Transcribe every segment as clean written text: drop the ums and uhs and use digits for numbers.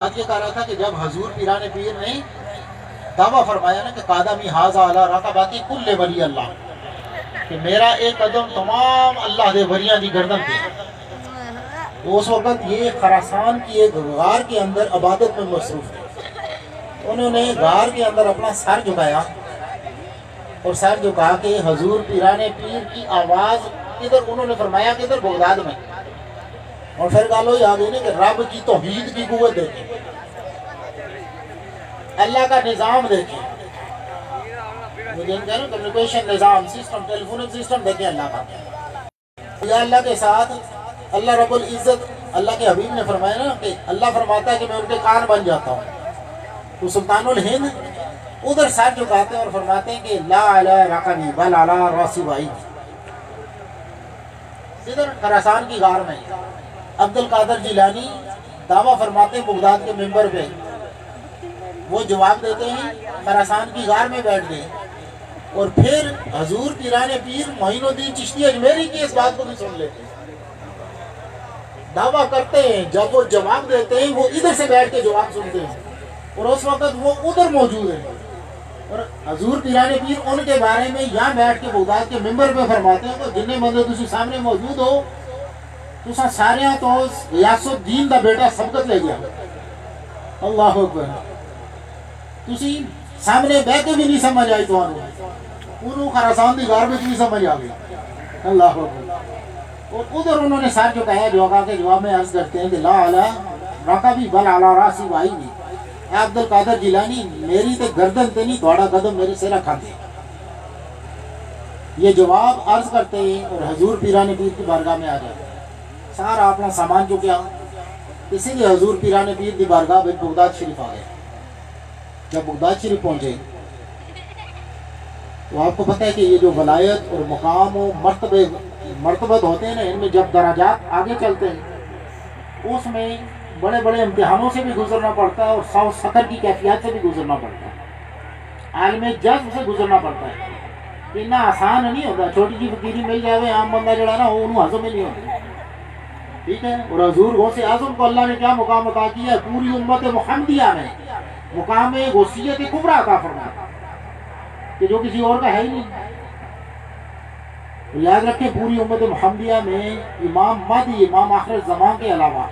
بات یہ کہہ رہا تھا کہ جب حضور پیران پیر نے دعویٰ فرمایا نا کہ قادمی حاضہ علی رقباتی کل ولی اللہ، کہ میرا ایک قدم تمام اللہ دے ولیاں دی گردن پہ، تو اس وقت یہ خراسان کی ایک غار کے اندر عبادت میں مصروف تھے۔ انہوں نے غار کے اندر اپنا سر جھکایا اور سر جھکا کے حضور پیران پیر کی آواز ادھر انہوں نے فرمایا کہ ادھر بغداد میں، اور پھر گالو یہ آگے کہ رب کی توحید کی قوت دیکھیں، اللہ کا نظام دیکھیں، مجھے ان کہنا کمیونیکیشن نظام سسٹم، ٹیلیفونک سسٹم دیکھیں اللہ کا۔ یا اللہ کے ساتھ اللہ رب العزت، اللہ کے حبیب نے فرمایا نا کہ اللہ فرماتا ہے کہ میں ان کے کان بن جاتا ہوں، تو سلطان الہند ادھر سر جھکاتے ہیں اور فرماتے ہیں کہ لا علی رقبی بل علی راسی بائی، ادھر خراسان کی غار میں عبد القادر جیلانی دعویٰ فرماتے ہیں بغداد کے ممبر پہ، وہ جواب دیتے ہیں خراسان کی غار میں بیٹھ گئے، اور پھر حضور پیران پیر معین الدین چشتی اجمیری کی اس بات کو بھی سن لیتے ہیں، دعویٰ کرتے ہیں، جب وہ جواب دیتے ہیں وہ ادھر سے بیٹھ کے جواب سنتے ہیں، اور اس وقت وہ ادھر موجود ہیں، اور حضور پیران پیر ان کے بارے میں یہاں بیٹھ کے بغداد کے ممبر پہ فرماتے ہیں کہ جنہیں بندے تسی سامنے موجود ہو تو سارے تو غیاث الدین دا بیٹا سبقت لے گیا، اللہ اکبر، تسی سامنے بہ کے بھی نہیں سمجھ آئی تو انہوں خراسان دی غار میں نہیں سمجھ آ گئی، اللہ اکبر، اور ادھر انہوں نے سر جھکایا، جواب کے جواب میں عرض کرتے ہیں کہ لا علی رقبی بل علی راسی بائی نہیں، اے عبد القادر جیلانی میری تے گردن تے نہیں تھوڑا قدم میرے سے رکھا دے، یہ جواب عرض کرتے ہیں اور حضور پیران پیر کی بارگاہ میں آ جاتے ہیں، سارا اپنا سامان جو کیا، اسی لیے حضور پیران پیر دی بارگاہ میں بغداد شریف آ گئے۔ جب بغداد شریف پہنچے تو آپ کو پتہ ہے کہ یہ جو ولایت اور مقام و مرتبت ہوتے ہیں نا، ان میں جب درجات آگے چلتے ہیں اس میں بڑے بڑے امتحانوں سے بھی گزرنا پڑتا ہے اور سو سطر کی کیفیات سے بھی گزرنا پڑتا ہے، عالم جذب سے گزرنا پڑتا ہے، اتنا آسان نہیں ہوتا، چھوٹی جی فقیری مل جائے عام بندہ جڑا نا وہ انہوں ہضم ہی نہیں ہوتا، ٹھیک ہے۔ اور حضور غوث اعظم کو اللہ نے کیا مقام عطا کیا ہے، پوری امت محمدیہ میں مقام غوثیت کبریٰ عطا فرمایا کہ جو کسی اور کا ہے ہی نہیں۔ یاد رکھیں پوری امت محمدیہ میں امام مہدی، امام آخر زمان کے علاوہ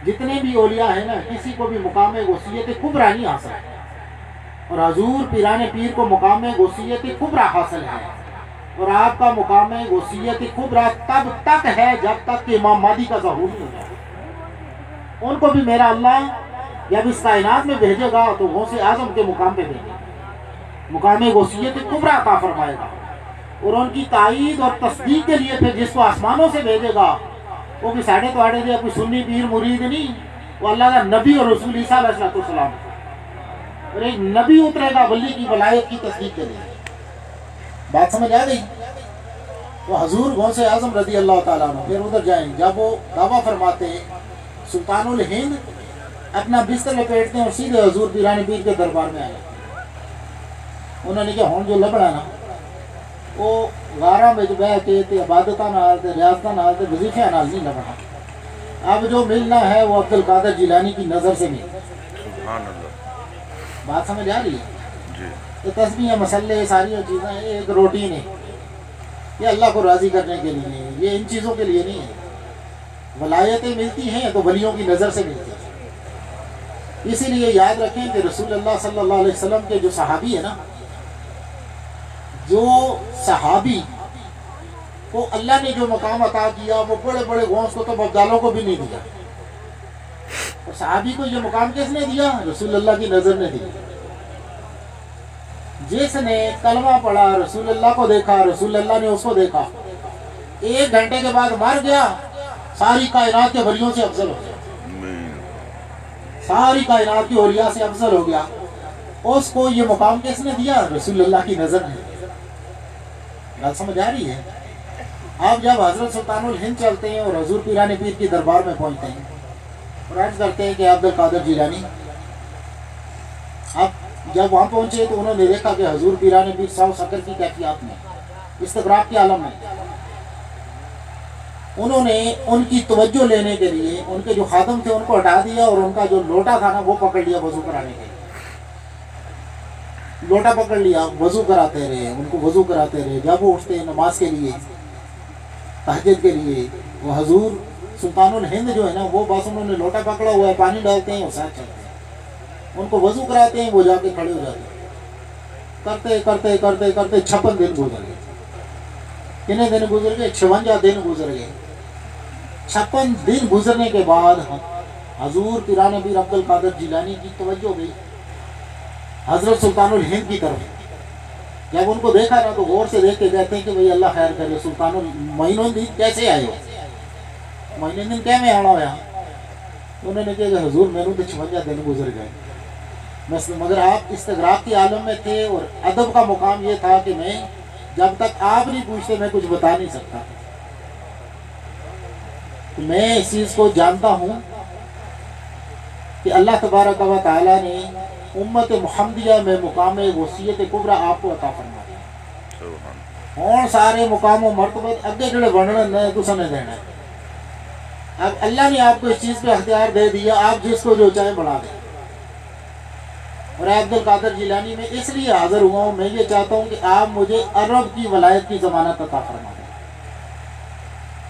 جتنے بھی اولیاء ہیں نا، کسی کو بھی مقام غوثیت کبریٰ نہیں حاصل، اور حضور پیران پیر کو مقام غوثیت کبریٰ حاصل ہے، اور آپ کا مقام غوثیت کبریٰ تب تک ہے جب تک کہ امام مہدی کا ظہور نہیں ہو جائے۔ ان کو بھی میرا اللہ جب اس کائنات میں بھیجے گا تو غوث اعظم کے مقام پہ بھیجے گا، مقام غوثیت کبریٰ عطا فرمائے گا، اور ان کی تائید اور تصدیق کے لیے پھر جس کو آسمانوں سے بھیجے گا وہ بھی ساڑھے تو آڑے دے کوئی سنی پیر مرید نہیں، وہ اللہ کا نبی اور رسول عیسیٰ علیہ السلام، اور ایک نبی اترے گا ولی کی ولایت کی تصدیق کے لیے۔ بات سمجھ آ گئی؟ تو حضور غوث اعظم رضی اللہ تعالیٰ عنہ پھر ادھر جائیں، جب وہ دعویٰ فرماتے ہیں سلطان الہند اپنا بستر لپیٹتے ہیں اور سیدھے حضور پیران پیر کے دربار میں آئے، انہوں نے کہا ہون جو لبڑا نا وہ غارہ میں جو بہ کے عبادتہ نال ریاضتہ نال وظیفہ نال نہیں لبڑا، اب جو ملنا ہے وہ عبد القادر جیلانی کی نظر سے مل۔ سبحان اللہ، بات سمجھ آ رہی ہے؟ جی، یہ تسبیح مسئلے ساری چیزیں ایک روٹین ہے، یہ اللہ کو راضی کرنے کے لیے ہے، یہ ان چیزوں کے لیے نہیں ہے۔ ولایتیں ملتی ہیں تو ولیوں کی نظر سے ملتی ہیں، اسی لیے یاد رکھیں کہ رسول اللہ صلی اللہ علیہ وسلم کے جو صحابی ہیں نا، جو صحابی کو اللہ نے جو مقام عطا کیا وہ بڑے بڑے غوث کو تو ابدالوں کو بھی نہیں دیا، اور صحابی کو یہ مقام کس نے دیا؟ رسول اللہ کی نظر نے دیا۔ جس نے کلمہ پڑھا، رسول اللہ کو دیکھا، رسول اللہ نے اس کو دیکھا، 1 گھنٹے کے بعد مر گیا، ساری کائنات کے ولیوں سے افضل ہو گیا، ساری کائنات کی اولیاء سے افضل ہو گیا، اس کو یہ مقام کس نے دیا؟ رسول اللہ کی نظر نے۔ بات سمجھ آ رہی ہے؟ آپ جب حضرت سلطان الہند چلتے ہیں اور حضور پیران پیر کی دربار میں پہنچتے ہیں اور عرض کرتے ہیں کہ عبد القادر جیلانی، اب جب وہاں پہنچے تو انہوں نے دیکھا کہ حضور پیران پیر سو سکر کی کیفیات میں، استغراق کے عالم میں، انہوں نے ان کی توجہ لینے کے لیے ان کے جو خادم تھے ان کو ہٹا دیا اور ان کا جو لوٹا تھا نا وہ پکڑ لیا وضو کرانے کے لیے. لوٹا پکڑ لیا, وضو کراتے رہے, ان کو وضو کراتے رہے. جب وہ اٹھتے ہیں نماز کے لیے, تہجد کے لیے, وہ حضور سلطان الہند جو ہے نا وہ بس انہوں نے لوٹا پکڑا ہوا ہے, پانی ڈالتے ہیں اور ساتھ چلتے ہیں, ان کو وضو کراتے ہیں, وہ جا کے کھڑے ہو جاتے ہیں. کرتے کرتے کرتے کرتے 56 دن گزر گئے. کتنے دن گزر گئے؟ 56 دن گزر گئے. 56 دن گزرنے کے بعد حضور پیران پیر عبد القادر جیلانی کی توجہ گئی حضرت سلطان الہند کی طرف. جب ان کو دیکھا نا تو غور سے دیکھ کے کہتے ہیں کہ بھئی اللہ خیر کرے, سلطان معین الدین کیسے آئے ہو؟ معین الدین کیا میں آنا ہوا؟ انہوں نے کہا کہ حضور میں نے تو 56 دن گزر گئے, مگر آپ استغراق کی عالم میں تھے اور ادب کا مقام یہ تھا کہ میں جب تک آپ نہیں پوچھتے میں کچھ بتا نہیں سکتا. میں اس چیز کو جانتا ہوں کہ اللہ تبارک و تعالیٰ نے امت محمدیہ میں مقام وصیت کبریٰ آپ کو عطا فرما دیا. اور سارے مقام و مرتبے اگے جڑے بننے نے تو سنے دینا. اب اللہ نے آپ کو اس چیز پہ اختیار دے دیا, آپ جس کو جو چاہے بڑھا دیں. اور عبد القادر جیلانی میں اس لیے حاضر ہوا ہوں, میں یہ چاہتا ہوں کہ آپ مجھے عرب کی ولایت کی ضمانت عطا فرما دیں.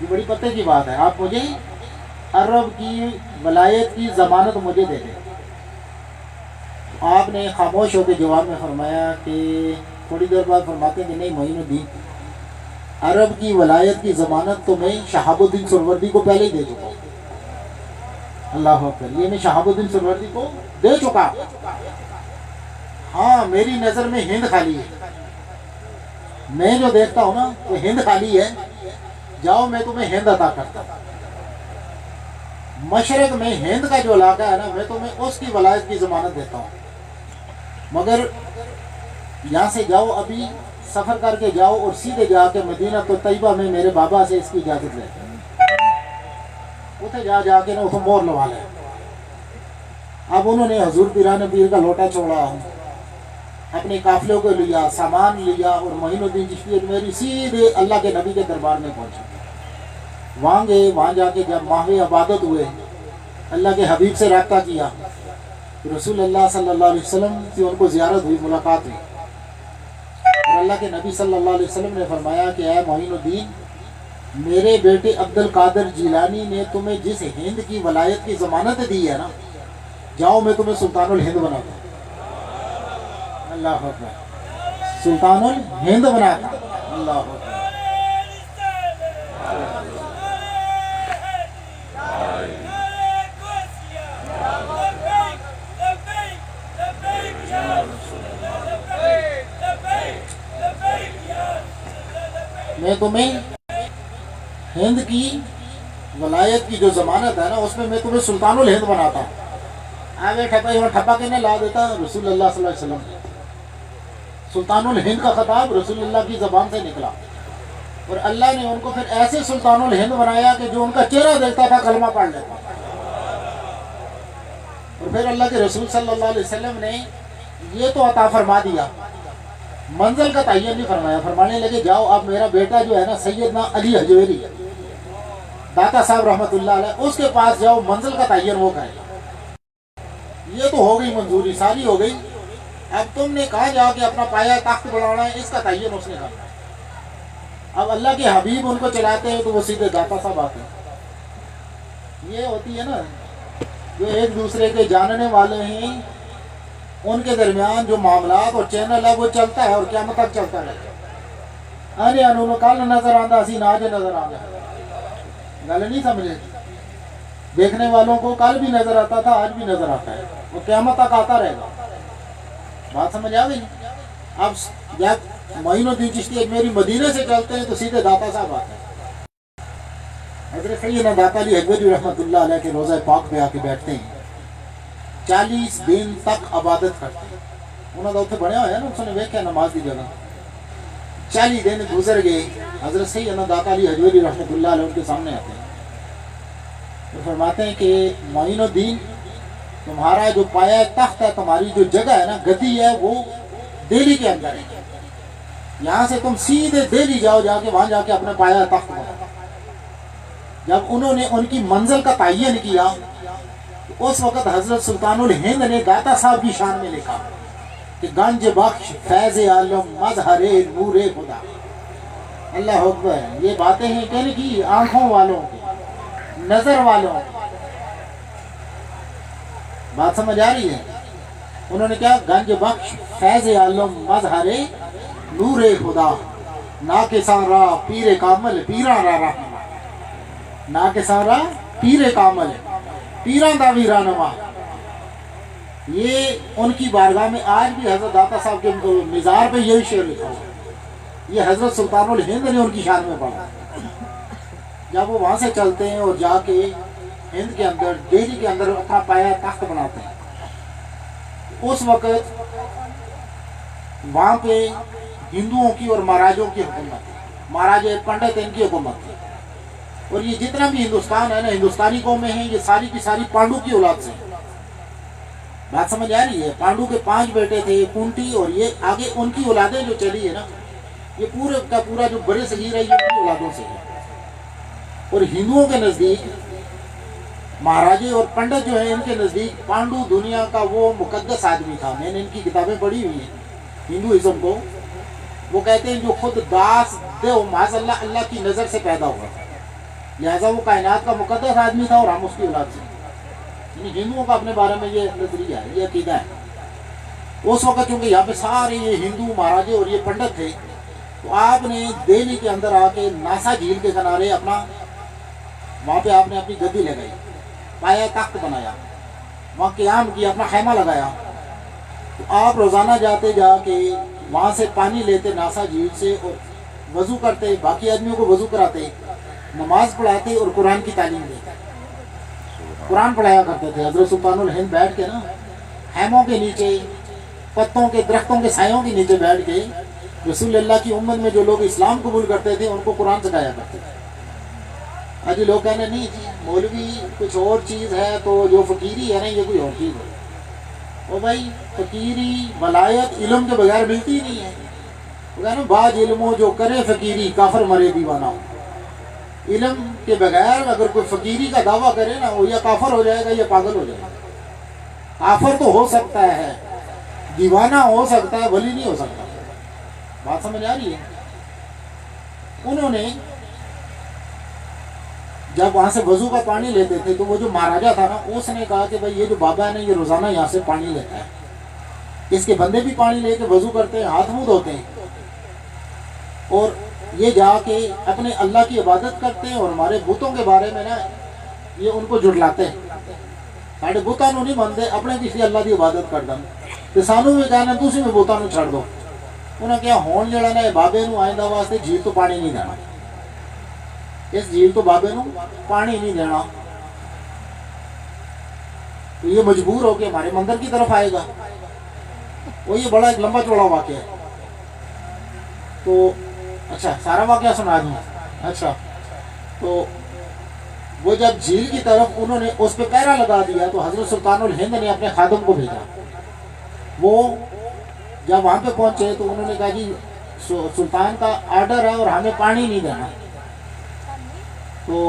یہ بڑی پتے کی بات ہے, آپ مجھے عرب کی ولایت کی ضمانت مجھے دے دیں. آپ نے خاموش ہو کے جواب میں فرمایا کہ تھوڑی دیر بعد فرماتے ہیں کہ نہیں معین الدین, عرب کی ولایت کی ضمانت تو میں شہاب الدین سروردی کو پہلے ہی دے چکا ہوں. اللہ اکبر, یہ میں شہاب الدین سروردی کو دے چکا. ہاں میری نظر میں ہند خالی ہے, میں جو دیکھتا ہوں نا وہ ہند خالی ہے, جاؤ میں تمہیں ہند عطا کرتا ہوں. مشرق میں ہند کا جو علاقہ ہے نا میں تمہیں اس کی ولایت کی ضمانت دیتا ہوں, مگر یہاں سے جاؤ, ابھی سفر کر کے جاؤ اور سیدھے جا کے مدینہ تو طیبہ میں میرے بابا سے اس کی اجازت لے, اتنے جا کے نا اسے مور لوا لے. اب انہوں نے حضور پیران پیر کا لوٹا چھوڑا, اپنے قافلوں کو لیا, سامان لیا اور معین الدین چشتی اجمیری سیدھے اللہ کے نبی کے دربار میں پہنچے. وہاں گئے, وہاں جا کے جب ماہ عبادت ہوئے, اللہ کے حبیب سے رابطہ کیا, رسول اللہ صلی اللہ علیہ وسلم کی ان کو زیارت ہوئی, ملاقات ہوئی, اور اللہ کے نبی صلی اللہ علیہ وسلم نے فرمایا کہ اے معین الدین, میرے بیٹے عبد القادر جیلانی نے تمہیں جس ہند کی ولایت کی ضمانت دی ہے نا, جاؤ میں تمہیں سلطان الہند بناتا ہوں. اللہ اکبر, سلطان الہند بناتا ہوں. اللہ اکبر. میں تمہیں ہند کی ولایت کی جو ضمانت ہے نا اس میں تمہیں سلطان الہند بناتا ہوں. آگے ٹھپا کے لا دیتا رسول اللہ صلی اللہ علیہ وسلم. سلطان الہند کا خطاب رسول اللہ کی زبان سے نکلا, اور اللہ نے ان کو پھر ایسے سلطان الہند بنایا کہ جو ان کا چہرہ دیکھتا تھا کلمہ پڑھ لیتا. اور پھر اللہ کے رسول صلی اللہ علیہ وسلم نے یہ تو عطا فرما دیا, منزل کا تعین نہیں فرمایا. فرمانے لگے جاؤ اب میرا بیٹا جو ہے نا سیدنا علی حجویری داتا صاحب رحمۃ اللہ علیہ, اس کے پاس جاؤ, منزل کا تعین وہ کرے. یہ تو ہو گئی منظوری, ساری ہو گئی. اب تم نے کہا جا کے اپنا پایا تخت بڑھانا ہے, اس کا تعین اس نے کرنا ہے. اب اللہ کے حبیب ان کو چلاتے ہیں تو وہ سیدھے داتا صاحب آتے ہیں. یہ ہوتی ہے نا جو ایک دوسرے کے جاننے والے ہیں, ان کے درمیان جو معاملات اور چینل ہے وہ چلتا ہے اور قیامت تک چلتا رہے گا. ارے انہوں کل نظر آتا سی نہ نظر آ گیا, گل نہیں سمجھے. دیکھنے والوں کو کل بھی نظر آتا تھا, آج بھی نظر آتا ہے, وہ قیامت تک آتا رہے گا. بات سمجھ آ گئی. اب جب معین الدین چشتی اجمیری مدینے سے چلتے ہیں تو سیدھے داتا صاحب آتے ہیں. حضرت سیدنا داتا علی حجویری رحمۃ اللہ علیہ کے روضہ پاک پہ آ کے بیٹھتے ہیں, 40 دن تک عبادت کرتے ہیں. انہوں نے اتنے بڑھیا ہوا ہے نا, اس نے ویکھیا نماز کی جگہ. 40 دن گزر گئے, حضرت سیدنا داتا علی حجویری رحمۃ اللہ علیہ ان کے سامنے آتے ہیں. وہ فرماتے ہیں کہ معین الدین, تمہارا جو پایا تخت ہے, تمہاری جو جگہ ہے نا, گدی ہے, وہ دہلی کے اندر ہے. یہاں سے تم سیدھے دہلی جاؤ, جا کے وہاں جا کے اپنا پایا تخت بناؤ. جب انہوں نے ان کی منزل کا تعین کیا تو اس وقت حضرت سلطان الہند نے داتا صاحب کی شان میں لکھا کہ گنج بخش فیض عالم مظہر نور خدا. اللہ اکبر. یہ باتیں ہیں کہنے کی آنکھوں والوں کی، نظر والوں کی. بات سمجھ آ رہی ہے؟ انہوں نے کیا؟ گنج بخش فیض عالم مظہر نور خدا، ناکساں راہ پیر کامل پیراں را رہنما. ناکساں راہ پیر کامل پیراں دا بھی رہنما. یہ ان کی بارگاہ میں آج بھی حضرت داتا صاحب کے مزار پہ یہی شعر لکھا ہوا. یہ حضرت سلطان الہند نے ان کی شان میں پڑھا. جب وہ وہاں سے چلتے ہیں اور جا کے ہند کے اندر، دہلی کے اندر اپنا پایا تخت بناتے ہیں، اس وقت وہاں پہ ہندوؤں کی اور مہاراجوں کی حکومت تھی. مہاراجے پنڈت ان کی حکومت تھی. اور یہ جتنا بھی ہندوستان ہے نا، ہندوستانی قومیں ہیں، یہ ساری کی ساری پانڈو کی اولاد سے ہیں. بات سمجھ آ رہی ہے؟ پانڈو کے 5 بیٹے تھے، کنتی، اور یہ آگے ان کی اولادیں جو چلی ہے نا، یہ پورے کا پورا جو بڑے صغیر ہے یہ ان کی اولادوں سے ہے. اور ہندوؤں کے نزدیک مہاراجے اور پنڈت جو ہیں، ان کے نزدیک پانڈو دنیا کا وہ مقدس آدمی تھا. میں نے ان کی کتابیں پڑھی ہوئی ہیں ہندوازم کو. وہ کہتے ہیں جو خود داس دیو معاذ اللہ، اللہ کی نظر سے پیدا ہوا تھا، لہٰذا وہ کائنات کا مقدس آدمی تھا اور ہم اس کی اولاد سے. یعنی ہندوؤں کا اپنے بارے میں یہ نظریہ ہے، یہ عقیدہ ہے. اس وقت چونکہ یہاں پہ سارے یہ ہندو مہاراجے اور یہ پنڈت تھے، تو آپ نے دہلی کے اندر آ کے ناسا جھیل کے کنارے اپنا وہاں پہ آپ نے اپنی گدی لگائی، پایا تخت بنایا، وہاں قیام کیا، اپنا خیمہ لگایا. تو آپ روزانہ جاتے، جا کے وہاں سے پانی لیتے ناسا جھیل سے، اور وضو کرتے، باقی آدمیوں کو وضو کراتے، نماز پڑھاتے اور قرآن کی تعلیم دیتے. قرآن پڑھایا کرتے تھے. حضرت سلطان الہند بیٹھ کے نا خیموں کے نیچے، پتوں کے درختوں کے سایوں کے نیچے بیٹھ کے رسول اللہ کی امت میں جو لوگ اسلام قبول کرتے تھے ان کو قرآن سکھایا کرتے تھے. آج لوگ کہنے نہیں جی مولوی کچھ اور چیز ہے، تو جو فقیری ہے نا یہ کوئی اور چیز ہے. او بھائی، فقیری ولایت علم کے بغیر ملتی ہی نہیں ہے. وہ کہنا باج علموں جو کرے فقیری کافر مرے دیوانہ. علم کے بغیر اگر کوئی فقیری کا دعویٰ کرے نا، وہ یا کافر ہو جائے گا یا پاگل ہو جائے گا. کافر تو ہو سکتا ہے، دیوانہ ہو سکتا ہے، ولی نہیں ہو سکتا. بات سمجھ آ رہی ہے؟ انہوں نے جب وہاں سے وضو کا پانی لیتے تھے تو وہ جو مہاراجا تھا نا، اس نے کہا کہ بھائی یہ جو بابا ہے نا، یہ روزانہ یہاں سے پانی لیتا ہے، اس کے بندے بھی پانی لے کے وضو کرتے ہیں، ہاتھ منہ دھوتے ہیں، اور یہ جا کے اپنے اللہ کی عبادت کرتے ہیں. اور ہمارے بتوں کے بارے میں نا یہ ان کو جھٹلاتے ہیں. ساڑھے بتوں نہیں مانتے، اپنے کسی اللہ کی عبادت کر دیں. تو سانو بھی کہنا تسی بھی بتوں چھڑ دو. انہیں کیا ہون جڑا نا بابے نو آئندہ واسطے جھیل تو پانی نہیں دینا، اس جھیل تو بابے نو پانی نہیں دینا. تو یہ مجبور ہو کے ہمارے مندر کی طرف آئے گا. وہ یہ بڑا ایک لمبا چوڑا واقعہ ہے. تو اچھا سارا واقعہ سنا دوں. اچھا تو وہ جب جھیل کی طرف انہوں نے اس پہ پہرا لگا دیا تو حضرت سلطان الہند نے اپنے خادم کو بھیجا. وہ جب وہاں پہ پہنچے تو انہوں نے کہا جی سلطان کا آرڈر ہے اور ہمیں پانی نہیں دینا. تو